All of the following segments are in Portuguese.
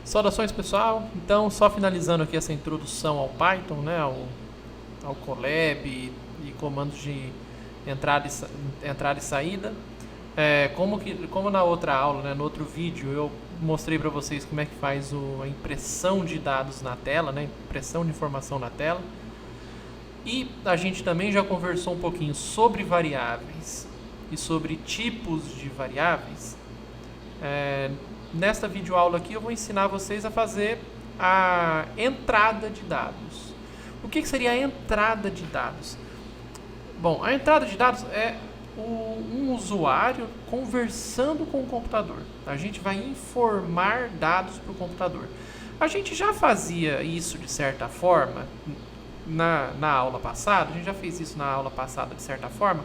Saudações, pessoal. Então, só finalizando aqui essa introdução ao Python, né, ao Colab e comandos de entrada e saída. Como na outra aula, né, no outro vídeo, eu mostrei para vocês como é que faz a impressão de dados na tela, né, impressão de informação na tela. E a gente também já conversou um pouquinho sobre variáveis e sobre tipos de variáveis. Nesta videoaula aqui eu vou ensinar vocês a fazer a entrada de dados. O que seria a entrada de dados? Bom, a entrada de dados é um usuário conversando com o computador. A gente vai informar dados para o computador. A gente já fazia isso de certa forma na aula passada, a gente já fez isso na aula passada de certa forma,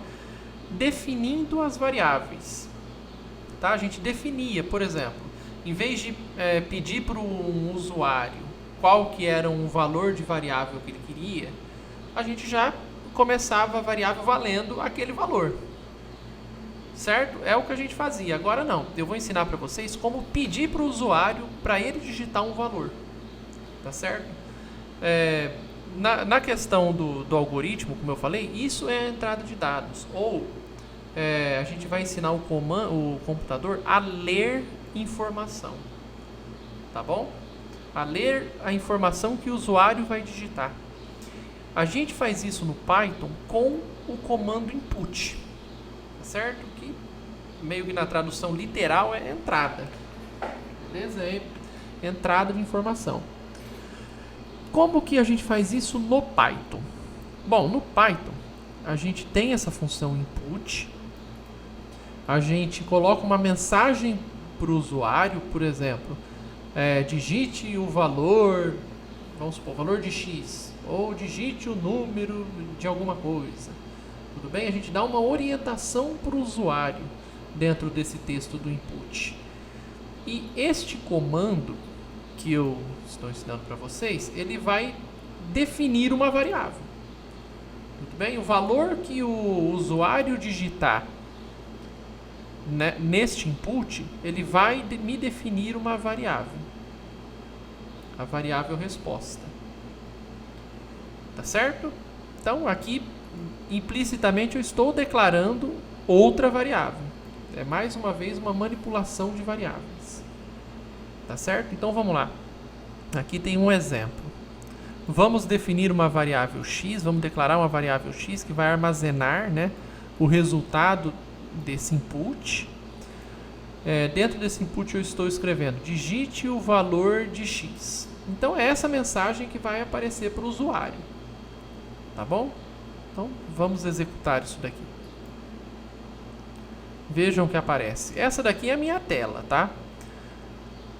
definindo as variáveis. Tá? A gente definia, por exemplo, em vez de pedir para um usuário qual que era um valor de variável que ele queria, a gente já começava a variável valendo aquele valor. Certo? É o que a gente fazia. Agora não. Eu vou ensinar para vocês como pedir para o usuário para ele digitar um valor. Tá certo? Na questão do algoritmo, como eu falei, isso é a entrada de dados. Ou a gente vai ensinar o computador a ler informação. Tá bom? A ler a informação que o usuário vai digitar. A gente faz isso no Python com o comando input. Tá certo? Que meio que na tradução literal é entrada. Beleza? É entrada de informação. Como que a gente faz isso no Python? Bom, no Python a gente tem essa função input. A gente coloca uma mensagem para o usuário, por exemplo, digite o valor, vamos supor, valor de x, ou digite o número de alguma coisa. Tudo bem? A gente dá uma orientação para o usuário dentro desse texto do input. E este comando que eu estou ensinando para vocês, ele vai definir uma variável. Muito bem? O valor que o usuário digitar neste input, ele vai me definir uma variável. A variável resposta. Tá certo? Então, aqui, implicitamente, eu estou declarando outra variável. É, mais uma vez, uma manipulação de variáveis. Tá certo? Então, vamos lá. Aqui tem um exemplo. Vamos definir uma variável x, vamos declarar uma variável x que vai armazenar, né, o resultado desse input. Dentro desse input eu estou escrevendo digite o valor de x. Então é essa mensagem que vai aparecer para o usuário. Tá bom? Então vamos executar isso daqui. Vejam que aparece. Essa daqui é a minha tela, tá?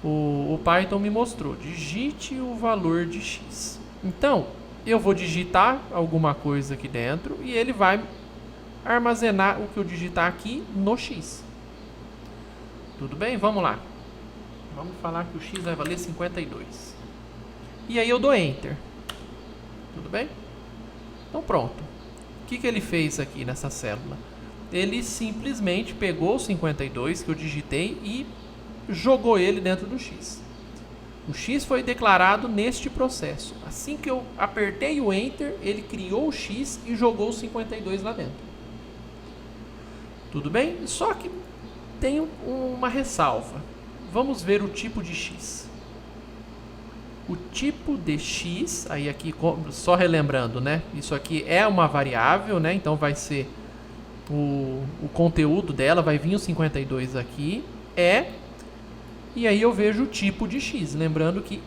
O Python me mostrou. Digite o valor de x. Então eu vou digitar alguma coisa aqui dentro e ele vai armazenar o que eu digitar aqui no x. Tudo bem? Vamos lá. Vamos falar que o x vai valer 52. E aí eu dou Enter. Tudo bem? Então pronto. O que ele fez aqui nessa célula? Ele simplesmente pegou o 52 que eu digitei e jogou ele dentro do x. O x foi declarado neste processo. Assim que eu apertei o Enter, ele criou o x e jogou o 52 lá dentro. Tudo bem? Só que tem uma ressalva. Vamos ver o tipo de x. O tipo de x, aí aqui só relembrando, né? Isso aqui é uma variável, né? Então vai ser o conteúdo dela, vai vir o 52 aqui, e aí eu vejo o tipo de x. Lembrando que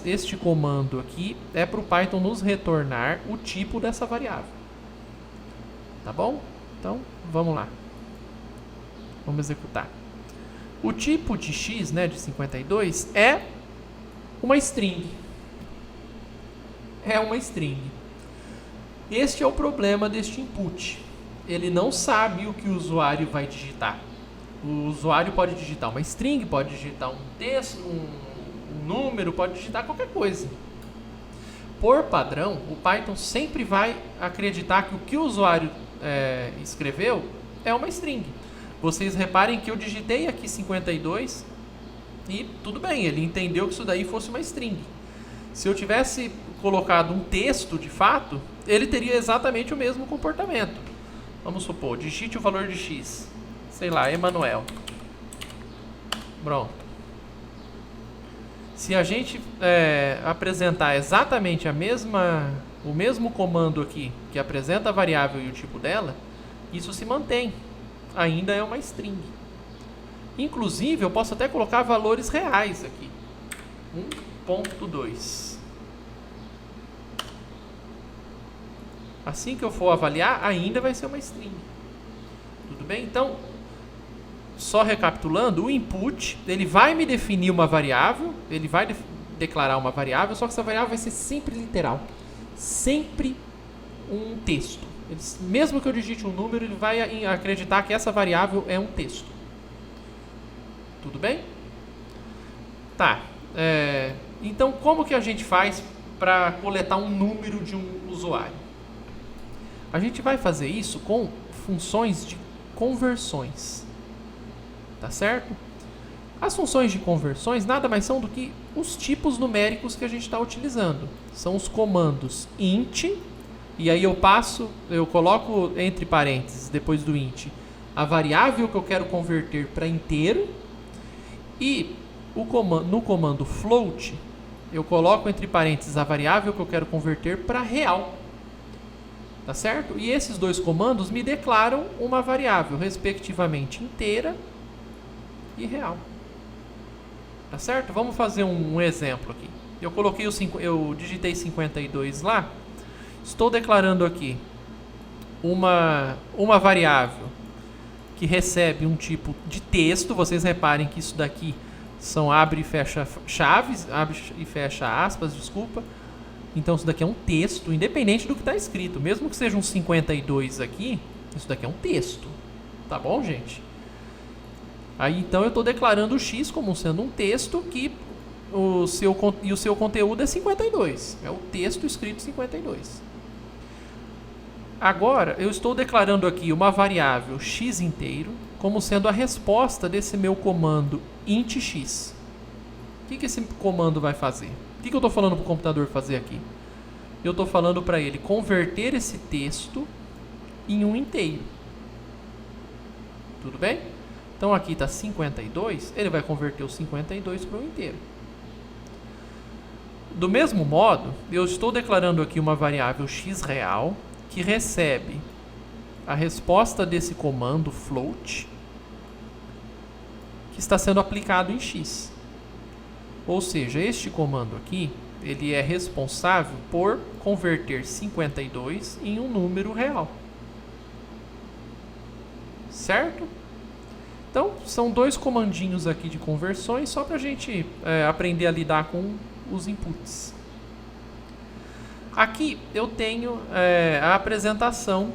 este comando aqui é para o Python nos retornar o tipo dessa variável. Tá bom? Então, vamos lá. Vamos executar. O tipo de x, né, de 52, é uma string. É uma string. Este é o problema deste input. Ele não sabe o que o usuário vai digitar. O usuário pode digitar uma string, pode digitar um texto, um número, pode digitar qualquer coisa. Por padrão, o Python sempre vai acreditar que o que o usuário escreveu é uma string. Vocês reparem que eu digitei aqui 52 E tudo bem, ele entendeu que isso daí fosse uma string. Se eu tivesse colocado um texto de fato, ele teria exatamente o mesmo comportamento. Vamos supor, digite o valor de x. Sei lá, Emanuel. Pronto. Se a gente apresentar exatamente o mesmo comando aqui, que apresenta a variável e o tipo dela, isso se mantém. Ainda é uma string. Inclusive, eu posso até colocar valores reais aqui. 1.2. Assim que eu for avaliar, ainda vai ser uma string. Tudo bem? Então, só recapitulando, o input, ele vai me definir uma variável, ele vai declarar uma variável, só que essa variável vai ser sempre literal. Sempre um texto. Mesmo que eu digite um número, ele vai acreditar que essa variável é um texto. Tudo bem? Tá. Então, como que a gente faz para coletar um número de um usuário? A gente vai fazer isso com funções de conversões. Tá certo? As funções de conversões nada mais são do que os tipos numéricos que a gente está utilizando. São os comandos int, e aí eu coloco entre parênteses, depois do int, a variável que eu quero converter para inteiro. E no comando float, eu coloco entre parênteses a variável que eu quero converter para real. Tá certo? E esses dois comandos me declaram uma variável, respectivamente inteira e real. Tá certo? Vamos fazer um exemplo aqui. Eu digitei 52 lá. Estou declarando aqui uma variável que recebe um tipo de texto. Vocês reparem que isso daqui são abre e fecha chaves, abre e fecha aspas, desculpa. Então isso daqui é um texto, independente do que está escrito. Mesmo que seja um 52 aqui, isso daqui é um texto. Tá bom, gente? Aí então eu estou declarando o x como sendo um texto que o seu conteúdo é 52. É o texto escrito 52. Agora eu estou declarando aqui uma variável x inteiro como sendo a resposta desse meu comando int x. O que esse comando vai fazer? O que eu estou falando para o computador fazer aqui? Eu estou falando para ele converter esse texto em um inteiro. Tudo bem? Então aqui está 52, ele vai converter o 52 para um inteiro. Do mesmo modo, eu estou declarando aqui uma variável x real que recebe a resposta desse comando float que está sendo aplicado em x. Ou seja, este comando aqui, ele é responsável por converter 52 em um número real. Certo? Então, são dois comandinhos aqui de conversões, só para a gente aprender a lidar com os inputs. Aqui eu tenho a apresentação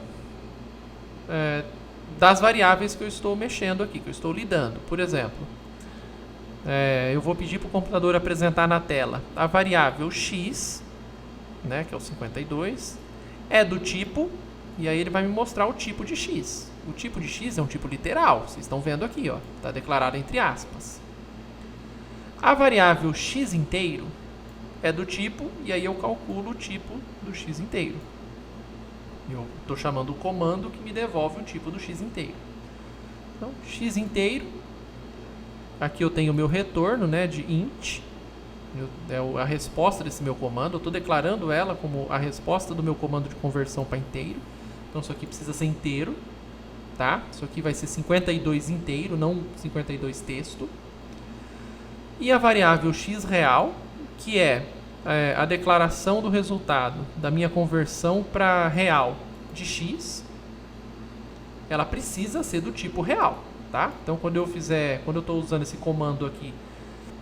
das variáveis que eu estou mexendo aqui, que eu estou lidando. Por exemplo, eu vou pedir para o computador apresentar na tela a variável x, né, que é o 52, é do tipo, e aí ele vai me mostrar o tipo de x. O tipo de x é um tipo literal, vocês estão vendo aqui, ó, está declarado entre aspas. A variável x inteiro é do tipo, e aí eu calculo o tipo do x inteiro. Eu estou chamando o comando que me devolve o tipo do x inteiro. Então, x inteiro, aqui eu tenho o meu retorno, né, de int, é a resposta desse meu comando, eu estou declarando ela como a resposta do meu comando de conversão para inteiro. Então isso aqui precisa ser inteiro, tá? Isso aqui vai ser 52 inteiro, não 52 texto. E a variável x real, que é a declaração do resultado da minha conversão para real de x, ela precisa ser do tipo real, tá? Então quando eu estou usando esse comando aqui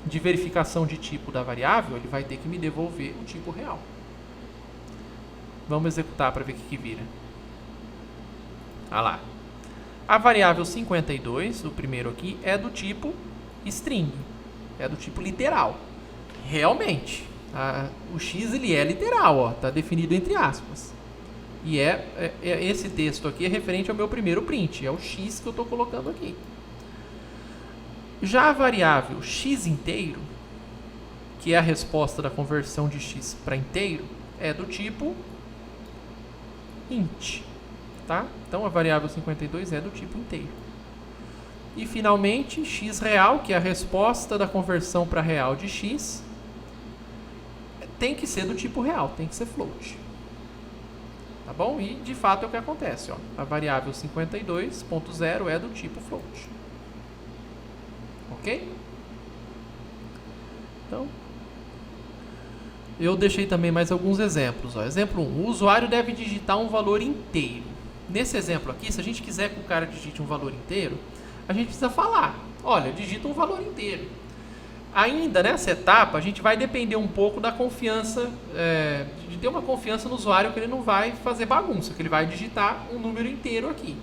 de verificação de tipo da variável, ele vai ter que me devolver o tipo real. Vamos executar para ver o que vira. Ah lá. A variável 52, o primeiro aqui, é do tipo string, é do tipo literal. Realmente, o x ele é literal, ó, tá definido entre aspas. E esse texto aqui é referente ao meu primeiro print, é o x que eu estou colocando aqui. Já a variável x inteiro, que é a resposta da conversão de x para inteiro, é do tipo int, tá? Então a variável 52 é do tipo inteiro. E finalmente, x real, que é a resposta da conversão para real de x, tem que ser do tipo real, tem que ser float. Tá bom? E de fato é o que acontece, ó. A variável 52.0 é do tipo float. Ok? Então, eu deixei também mais alguns exemplos. Ó. Exemplo 1. O usuário deve digitar um valor inteiro. Nesse exemplo aqui, se a gente quiser que o cara digite um valor inteiro, a gente precisa falar, olha, digita um valor inteiro. Ainda nessa etapa, a gente vai depender um pouco da confiança, de ter uma confiança no usuário que ele não vai fazer bagunça, que ele vai digitar um número inteiro aqui.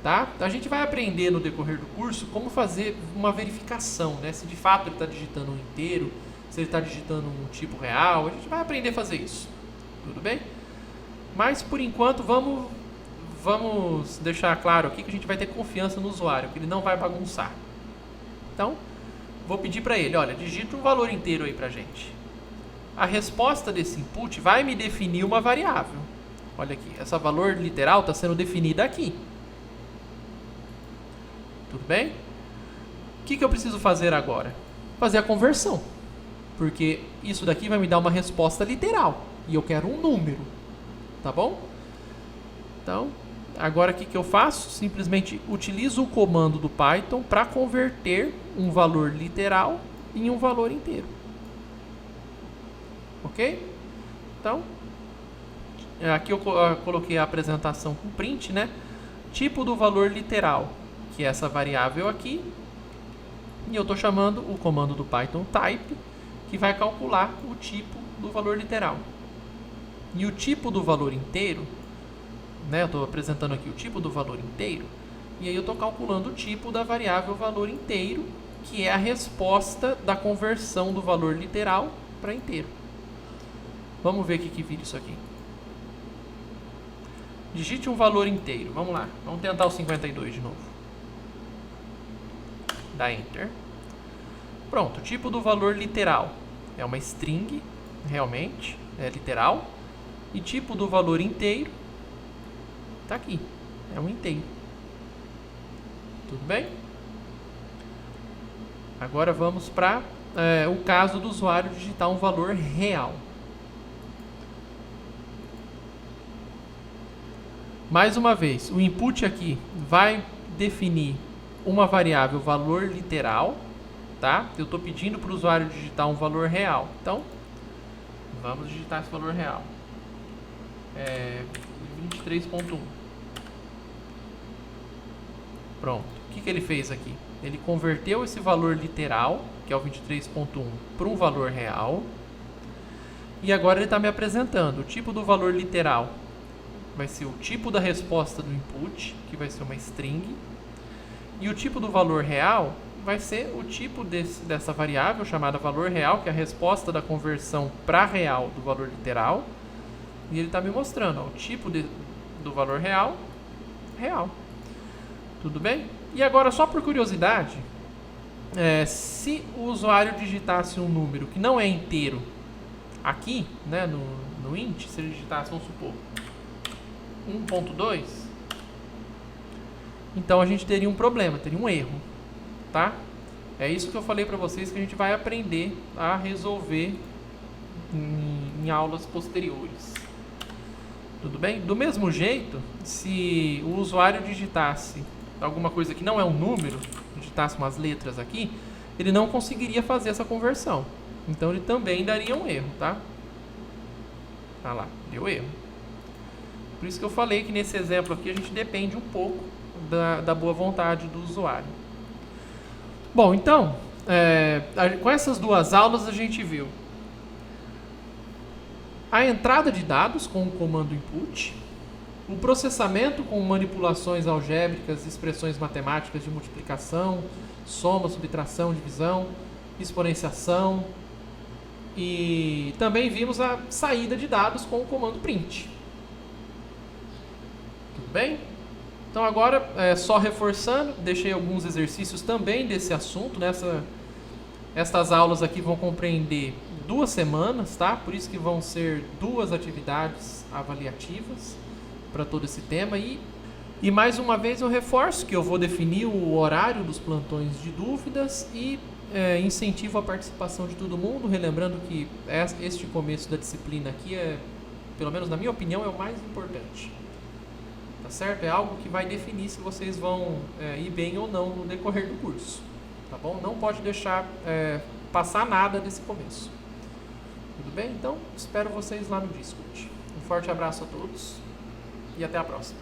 Tá? A gente vai aprender no decorrer do curso como fazer uma verificação, né? Se de fato ele está digitando um inteiro, se ele está digitando um tipo real, a gente vai aprender a fazer isso. Tudo bem? Mas por enquanto vamos deixar claro aqui que a gente vai ter confiança no usuário, que ele não vai bagunçar. Então, vou pedir para ele, olha, digita um valor inteiro aí para a gente. A resposta desse input vai me definir uma variável. Olha aqui, essa valor literal está sendo definida aqui. Tudo bem? O que eu preciso fazer agora? Fazer a conversão. Porque isso daqui vai me dar uma resposta literal. E eu quero um número. Tá bom? Então, agora o que eu faço? Simplesmente utilizo o comando do Python para converter um valor literal em um valor inteiro. Ok? Então, aqui eu coloquei a apresentação com print, né? Tipo do valor literal, que é essa variável aqui. E eu estou chamando o comando do Python type, que vai calcular o tipo do valor literal. E o tipo do valor inteiro, né, eu estou apresentando aqui o tipo do valor inteiro, e aí eu estou calculando o tipo da variável valor inteiro, que é a resposta da conversão do valor literal para inteiro. Vamos ver o que vira isso aqui. Digite um valor inteiro. Vamos lá. Vamos tentar o 52 de novo. Dá Enter. Pronto. O tipo do valor literal é uma string, realmente, é literal. E tipo do valor inteiro está aqui. É um inteiro. Tudo bem? Agora vamos para o caso do usuário digitar um valor real. Mais uma vez, o input aqui vai definir uma variável valor literal, tá? Eu estou pedindo para o usuário digitar um valor real. Então, vamos digitar esse valor real. 23.1. Pronto. O que ele fez aqui? Ele converteu esse valor literal, que é o 23.1, para um valor real. E agora ele está me apresentando o tipo do valor literal. Vai ser o tipo da resposta do input, que vai ser uma string. E o tipo do valor real vai ser o tipo dessa variável chamada valor real, que é a resposta da conversão para real do valor literal. E ele está me mostrando ó, o tipo do valor real, real. Tudo bem? E agora, só por curiosidade, se o usuário digitasse um número que não é inteiro aqui, né, no int, se ele digitasse, vamos supor, 1.2, então a gente teria um problema, teria um erro, tá? É isso que eu falei para vocês que a gente vai aprender a resolver em aulas posteriores. Tudo bem? Do mesmo jeito, se o usuário digitasse alguma coisa que não é um número, digitasse umas letras aqui, ele não conseguiria fazer essa conversão. Então ele também daria um erro, tá? Olha lá, deu erro. Por isso que eu falei que nesse exemplo aqui a gente depende um pouco da boa vontade do usuário. Bom, então, com essas duas aulas a gente viu a entrada de dados com o comando input, o processamento com manipulações algébricas, expressões matemáticas de multiplicação, soma, subtração, divisão, exponenciação, e também vimos a saída de dados com o comando print. Tudo bem? Então agora, só reforçando, deixei alguns exercícios também desse assunto. Estas aulas aqui vão compreender 2 semanas, tá? Por isso que vão ser 2 atividades avaliativas para todo esse tema. E mais uma vez eu reforço que eu vou definir o horário dos plantões de dúvidas e incentivo a participação de todo mundo, relembrando que este começo da disciplina aqui pelo menos na minha opinião, é o mais importante. Tá certo? É algo que vai definir se vocês vão ir bem ou não no decorrer do curso. Tá bom? Não pode deixar passar nada desse começo. Tudo bem? Então, espero vocês lá no Discord. Um forte abraço a todos e até a próxima.